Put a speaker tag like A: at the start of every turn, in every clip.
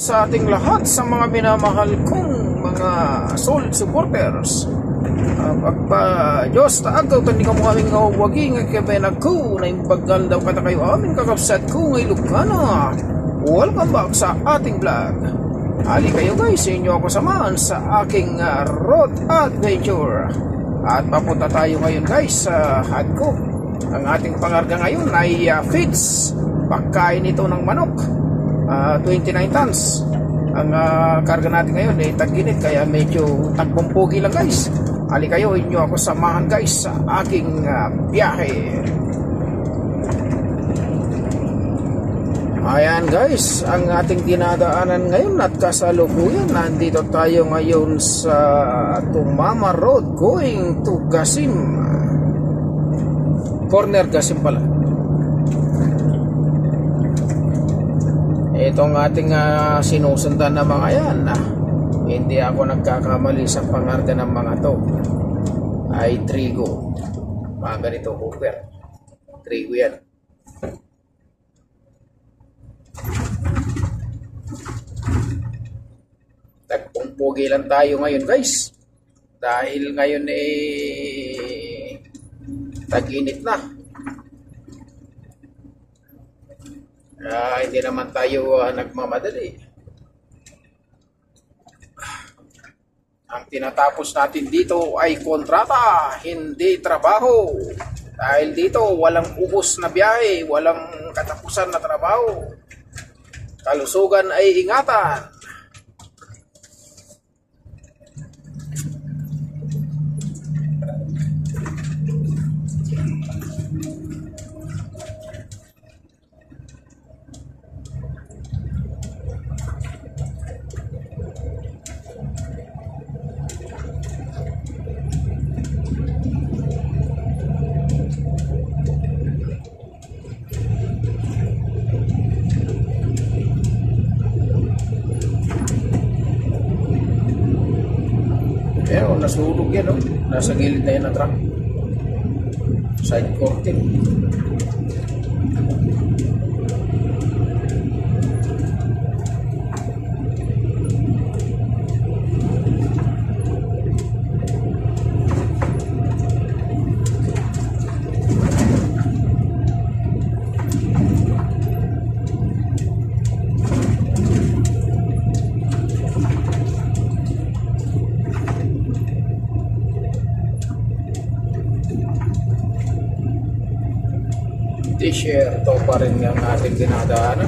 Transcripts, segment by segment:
A: sa ating lahat, sa mga minamahal kong mga soul supporters. Diyos taagaw tandi ka mo aming ngawaging kaya nagko na imbagal daw kata kayo aming kakapsat ko ngay Lucana. Welcome back sa ating vlog. Ali kayo guys, inyo ako samahan sa aking road adventure. At papunta tayo ngayon guys sa Hadco. Ang ating pangarga ngayon ay feeds, pagkain ito ng manok, 29 tons. Ang karga natin ngayon ay tag-init kaya medyo tagbompogi lang guys. Ali kayo, inyo ako samahan guys sa aking biyahe. Ayan guys, ang ating dinadaanan ngayon at kasalukuyan. Nandito tayo ngayon sa Tumama Road going to Gasim. Corner Gasim pala. Itong ating sinusundan na mga yan. Hindi ako nagkakamali sa pangarga ng mga to. Ay trigo. Mga ganito Cooper. Trigo yan. Tagpungpugi lang tayo ngayon guys. Dahil ngayon tag-init na. Hindi naman tayo nagmamadali. Ang tinatapos natin dito ay kontrata, hindi trabaho. Dahil dito walang ubos na biyahe, walang katapusan na trabaho. Kalusugan ay ingatan. Pero nasulog yan, oh. Nasa gilid na yan ang truck. Side curtain. T-shirt to pa rin yung ating dinadaanan.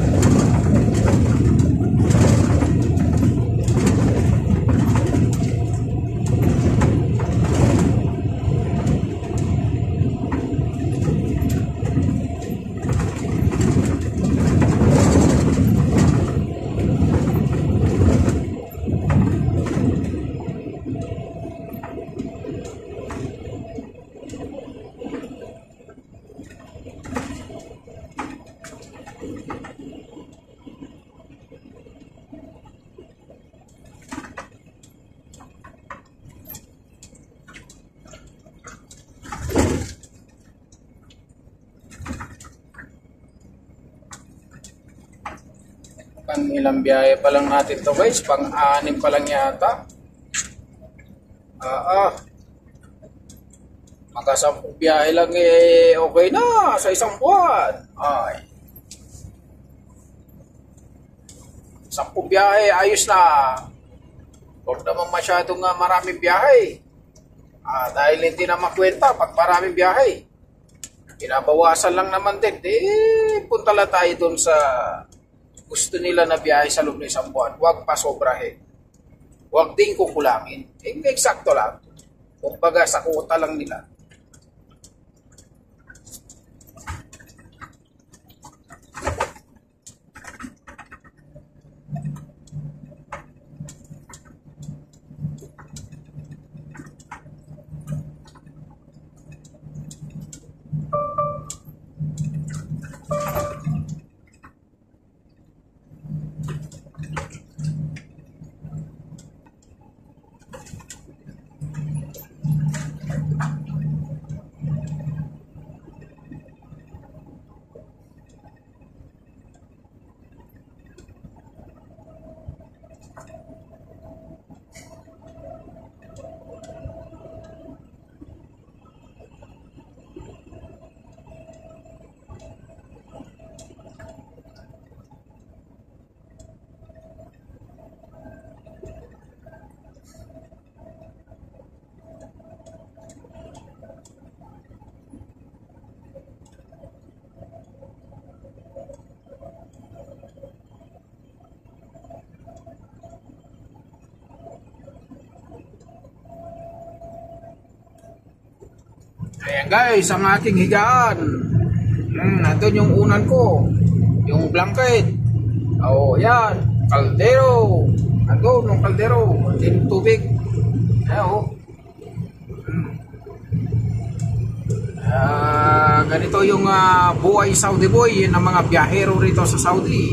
A: Pang ilang biyahe pa lang natin to guys, pang-anim pa lang yata. Makasampung biyahe lang okay na sa isang buwan. Ay. 10 biyahe ayos na. Huwag naman masyadong maraming biyahe. Dahil hindi na makwenta pag maraming biyahe. Pinabawasan lang naman din. Punta lang tayo dun sa gusto nila na biyahe sa loob ng isang buwan. Huwag pa sobrahin. Huwag din kukulangin. Eksakto lang. Kumbaga sa kuota lang nila. Ayan guys, ang aking higaan. Nandun yung unan ko. Yung blanket. Yan. Kaldero. Nandun yung kaldero. Yung tubig. Ayan ganito yung buhay Saudi boy. Yun ang mga biyahero rito sa Saudi.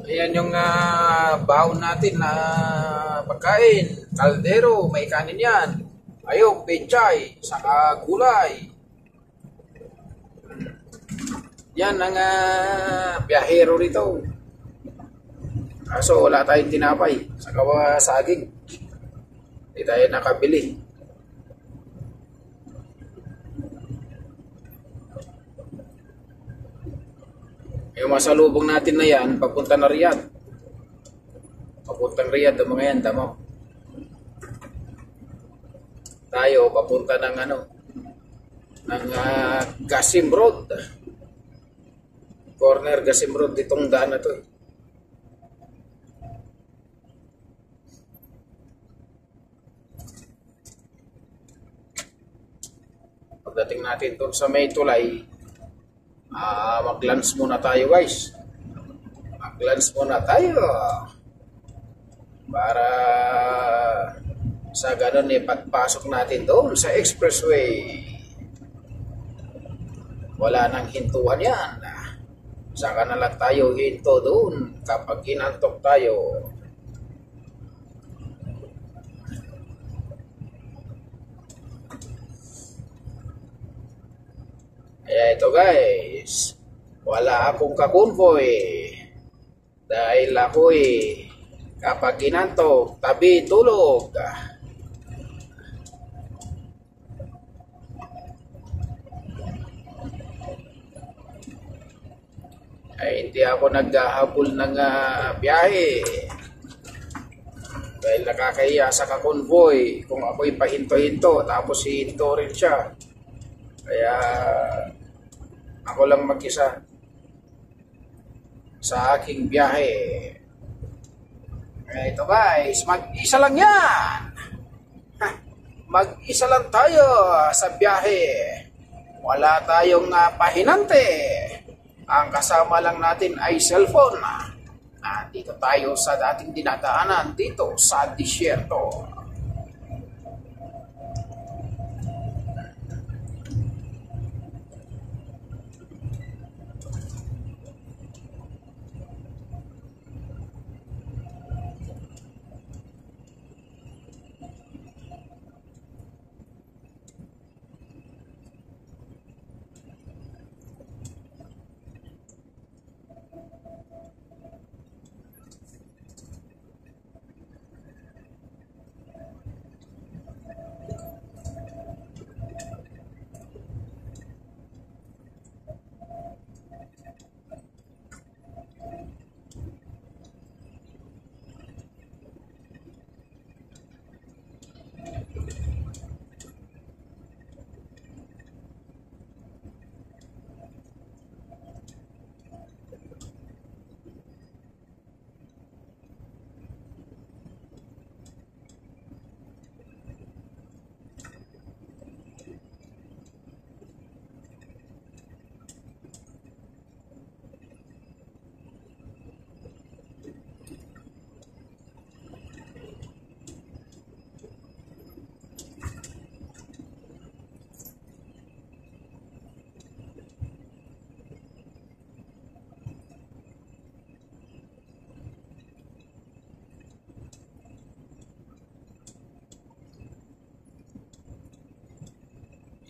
A: Ayan yung baon natin na pagkain. Kaldero, may kanin yan. Ayok, pechay, saka gulay. Yan ang biyahero rito. Kaso wala tayong tinapay. Saka saging. Hindi tayo nakabili. Yung masalubong natin na yan, papunta na Riyadh. Papuntang Riyadh ang mga yan, tamo. Tayo, papunta ng Qasim Road. Corner Qasim Road, itong daan na to eh. Pagdating natin doon sa may tulay, mag-lunch muna tayo guys. Mag-lunch muna tayo. Para sa ganun pagpasok natin doon sa expressway. Wala nang hintuan yan. Saka na lang tayo hinto doon kapag inantok tayo. Kaya ito guys, wala akong kakonvoy dahil ako'y kapag ginantok, tabi tulog. Ay hindi ako naghahabol ng biyahe dahil nakakahiya sa kakonvoy kung ako'y pahinto-hinto tapos hihinto rin siya. Kaya ako lang mag-isa sa aking biyahe. Kaya ito guys, mag-isa lang yan. Mag-isa lang tayo sa biyahe. Wala tayong pahinante. Ang kasama lang natin ay cellphone. Dito tayo sa dating dinadaanan dito sa disyerto.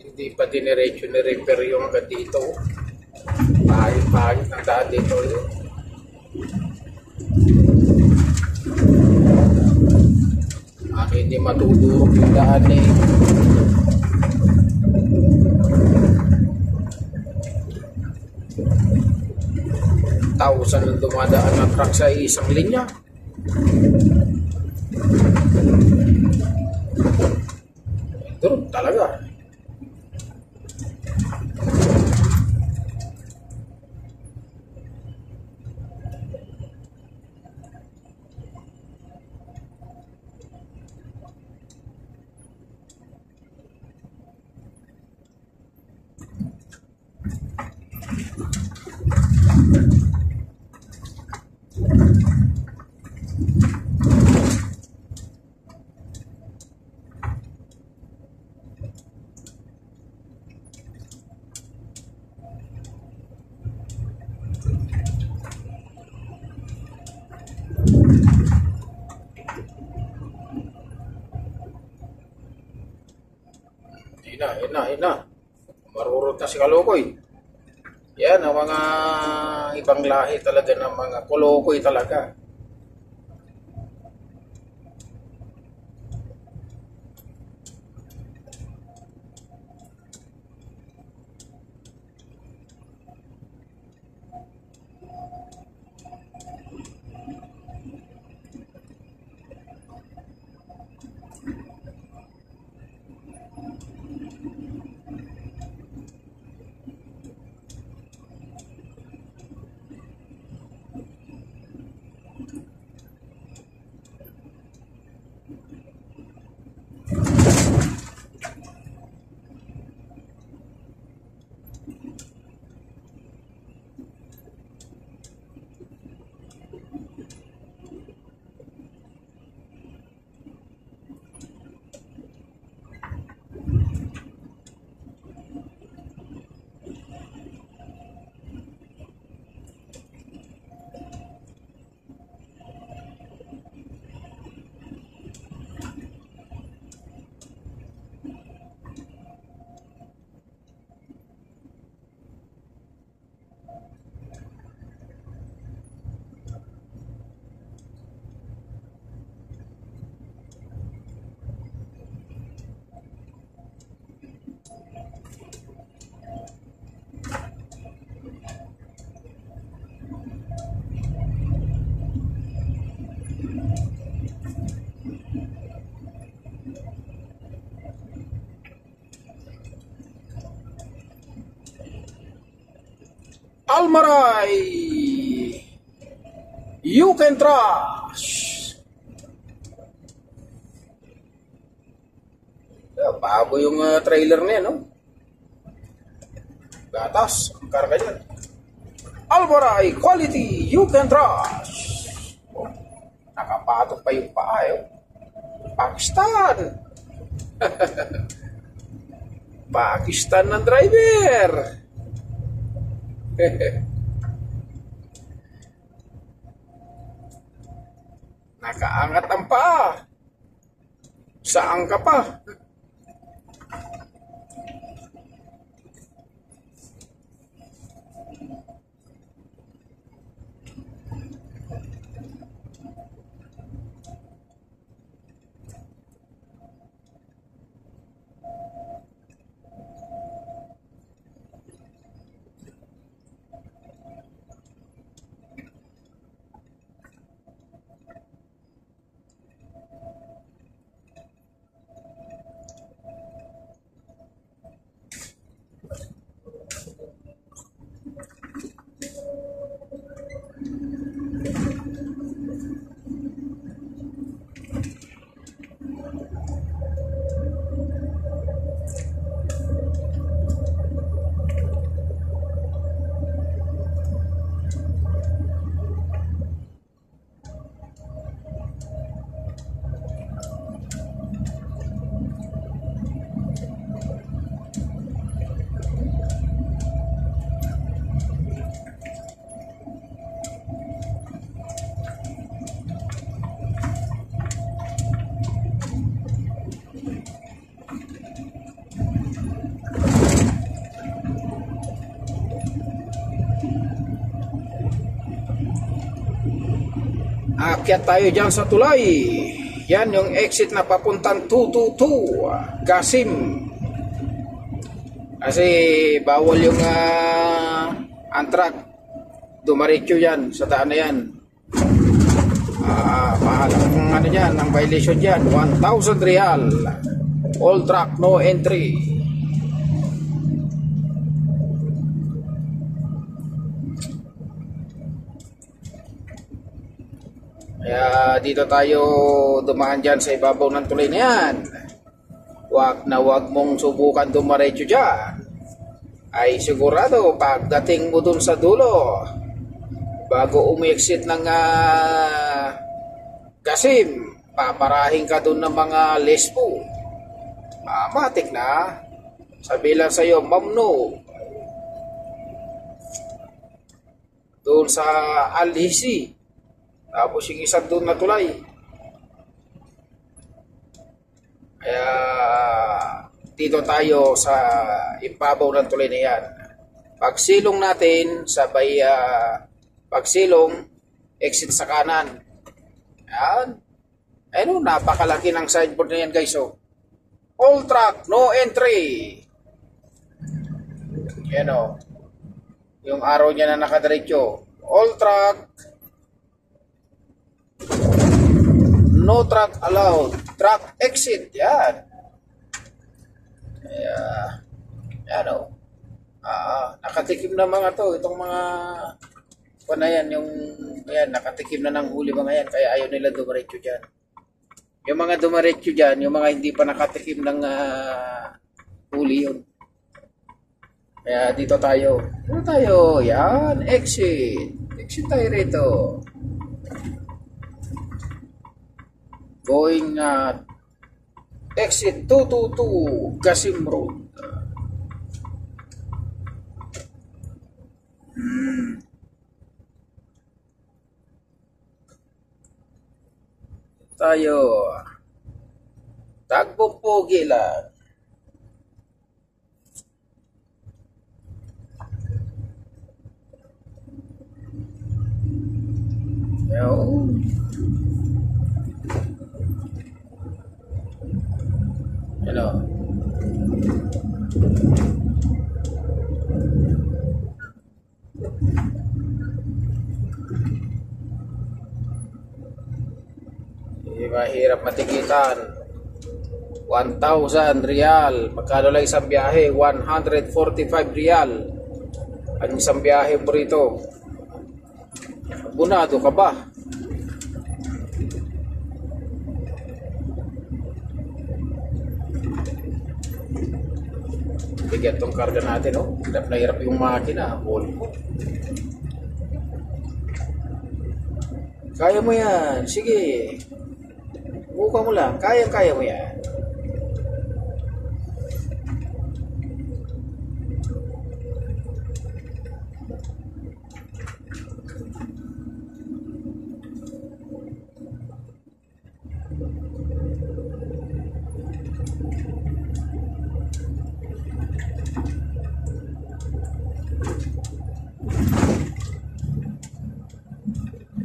A: Hindi pa diniretso ni repair yung agad dito. Pahit-pahit ng daan dito. Hindi matudurog yung daan eh. Tausan ang dumadaan na truck sa isang linya. Durog talaga. Ina. Marurot na si Kalokoy. Yan ang mga ibang lahi talaga ng mga Kolokoy talaga. Almaray, you can trust. Bago yung trailer niya, no? Gatas, karga yan. Almaray, quality, you can trust. Oh, nakapatok pa yung paa, eh. Pakistan. Pakistan ng driver. Nakaangat ang paa. Saan ka pa? Aakyat tayo dyan sa tulay. Yan yung exit na papuntang 222 Gasim. Kasi bawal yung antrak. Dumaretso yan sa daan na yan. Mahal ang ano dyan, ang violation dyan, 1,000 real. All track, no entry. Kaya dito tayo dumaan dyan sa ibabaw ng tulay na yan. Wag na wag mong subukan dumaretso dyan. Ay sigurado pagdating mo dun sa dulo, bago umi-exit ng Gasim, paparahin ka dun ng mga lesbo. Matik na. Sabi lang sa'yo, mamno. Doon sa Al-Hisi. Tapos yung isang doon na tulay. Kaya dito tayo sa ibabaw ng tulay na yan. Pagsilong natin, sabay pagsilong, exit sa kanan. Yan. Ayun, napakalaki ng signboard na yan guys. Oh. All track, no entry. Yan o. Yung arrow niya na nakadiretso. All track, no track allowed. Track exit. Yan. Yan o. Nakatikim na mga to. Itong mga na yan, yung yan, nakatikim na ng huli mga yan. Kaya ayaw nila dumaretso dyan. Yung mga dumaretso dyan, yung mga hindi pa nakatikim ng huli yun. Kaya dito tayo. Dito tayo. Yan. Exit. Exit tayo rito. Going exit 222 Gasim Road. Tayo. Tagbong pogi lang. Yo. Hello. Mahirap matikitan. 1,000 real. Magkano lang isang biyahe? 145 real. Ang isang biyahe mo rito. Abunado ka ba? Bigyan tong karga natin, oh. Hirap na hirap yung makina. Volvo. Kaya mo yan. Sige. Buka mo lang. Kaya mo yan.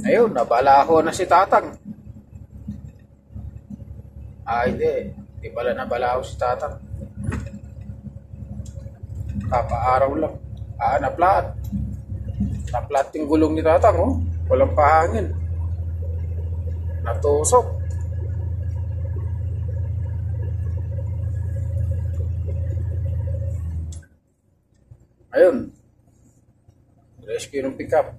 A: Ayun, nabalaho na si Tatang. Hindi. Hindi pala nabalaho si Tatang. Kapaaraw lang. Naplat. Naplat yung gulong ni Tatang, oh. Walang pahangin. Natusok. Ayun. Rescue ng pickup.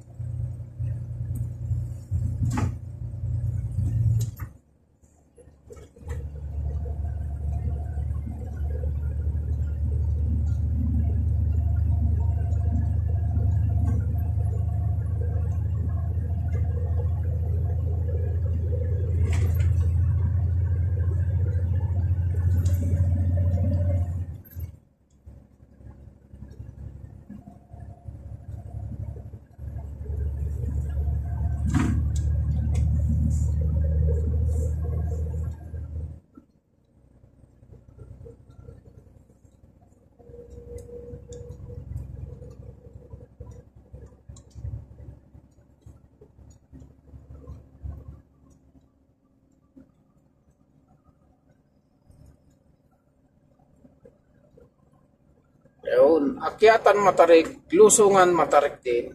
A: akyatan matarik, lusungan matarik din.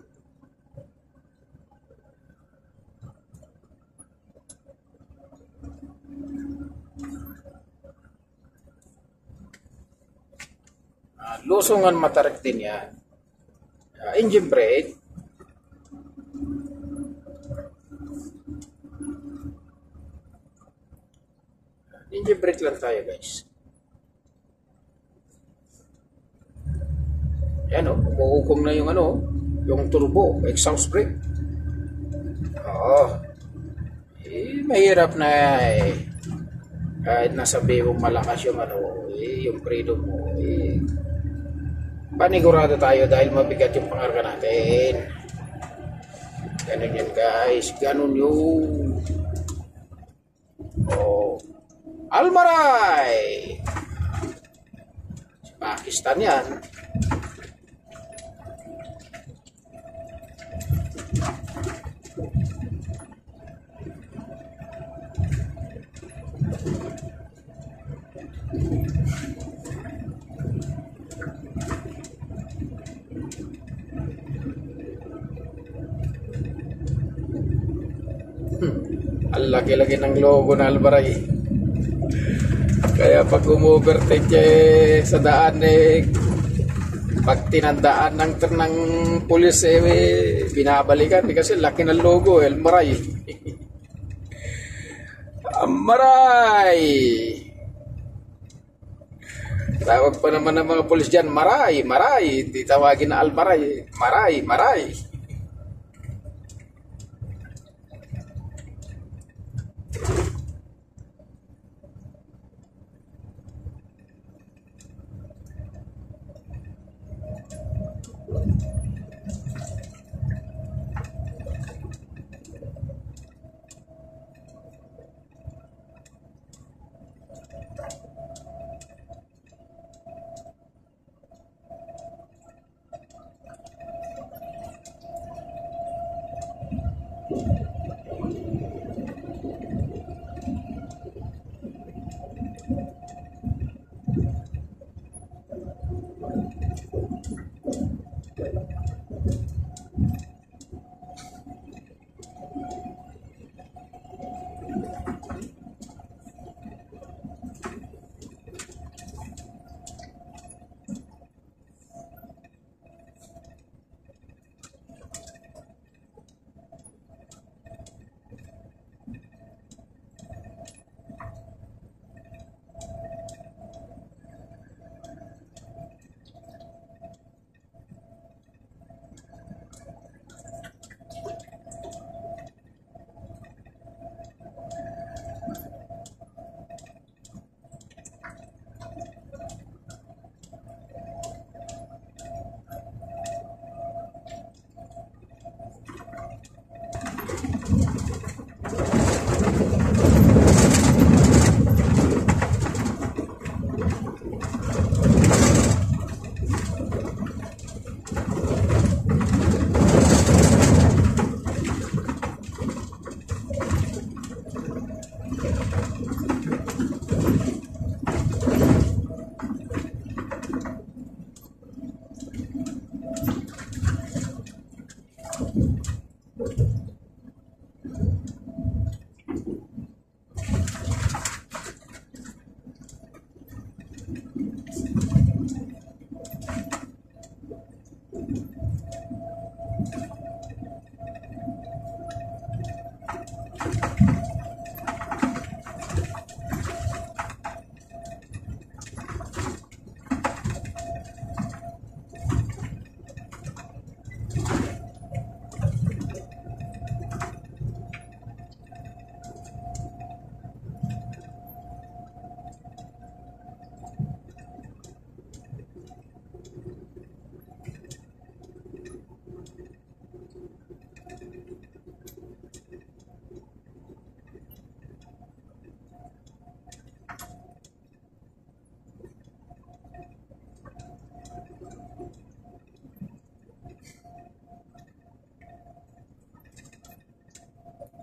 A: Lusungan matarik din yan. Engine brake. Engine brake lang tayo guys. Yan o, umuhukom na yung yung turbo, exhaust brake. Oo. Mahirap na kahit nasabi mong malakas yung yung freedom mo, panigurado tayo dahil mabigat yung pangarga natin. Ganun yan guys, ganun yung Almaray. Pakistan yan. Ang laki-laki ng logo ng Almaray. Kaya pag umu-overtake sa daan pag tinandaan ng pulis binabalikan kasi laki ng logo Almaray. Almaray. Tawag pa naman ng mga pulis dyan, Maray, Maray. Hindi tawagin na Almaray, Maray, Maray.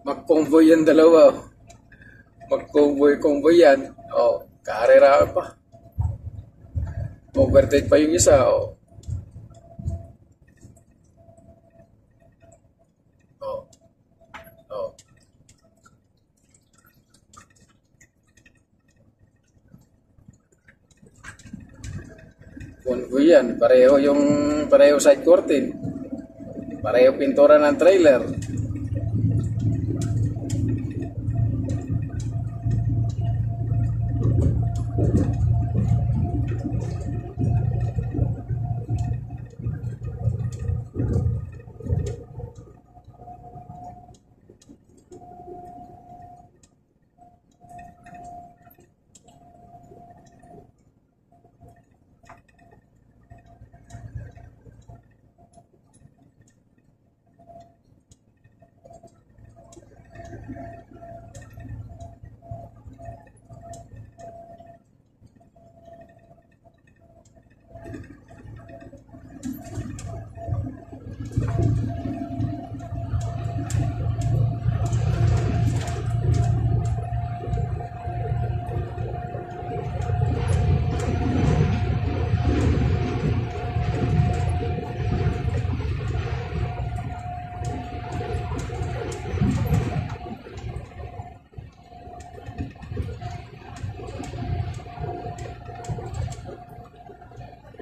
A: Mag-convoy yung dalawa. Mag-convoy yan. Karera pa. Overtake pa yung isa. Convoy yan. Pareho side curtain. Pareho pintura ng trailer.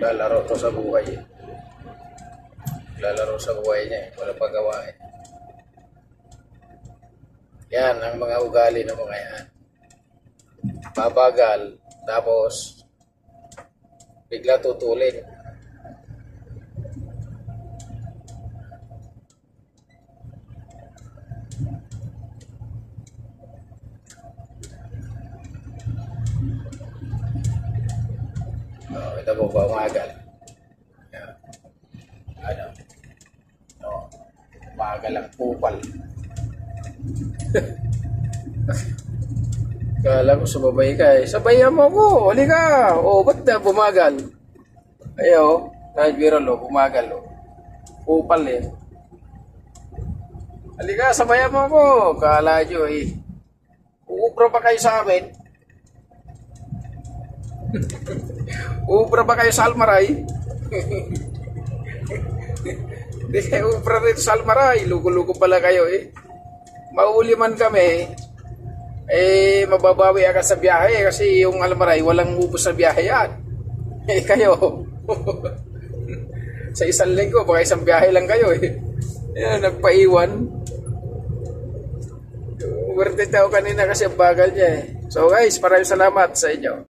A: Lalaro to sa buhay eh. Lalaro sa buhay niya eh. Wala pagawa eh. Yan ang mga ugali ng mga yan. Babagal, tapos bigla tutulin. Ito po ba umagal? Yan. Ano? No. Umagal ang pupal. Kala ko sumabay ka eh. Sabayan mo ko. Huli ka. O, ba't na bumagal? Ayaw. Kahit viral o, bumagal o. Pupal eh. Halika, sabayan mo ko. Kala nyo eh. Uubra pa kayo sa amin? Uubra ba kayo sa Almaray? Hindi kayo uubra rin sa Almaray. Lugo-lugo pala kayo eh. Mauli man kami, eh mababawi agad sa biyahe kasi yung Almaray walang ubos sa biyahe yan. Eh kayo, sa isang linggo, baka isang biyahe lang kayo eh. Yan, nagpaiwan. Worth it ako kanina kasi ang bagal niya eh. So guys, maraming salamat sa inyo.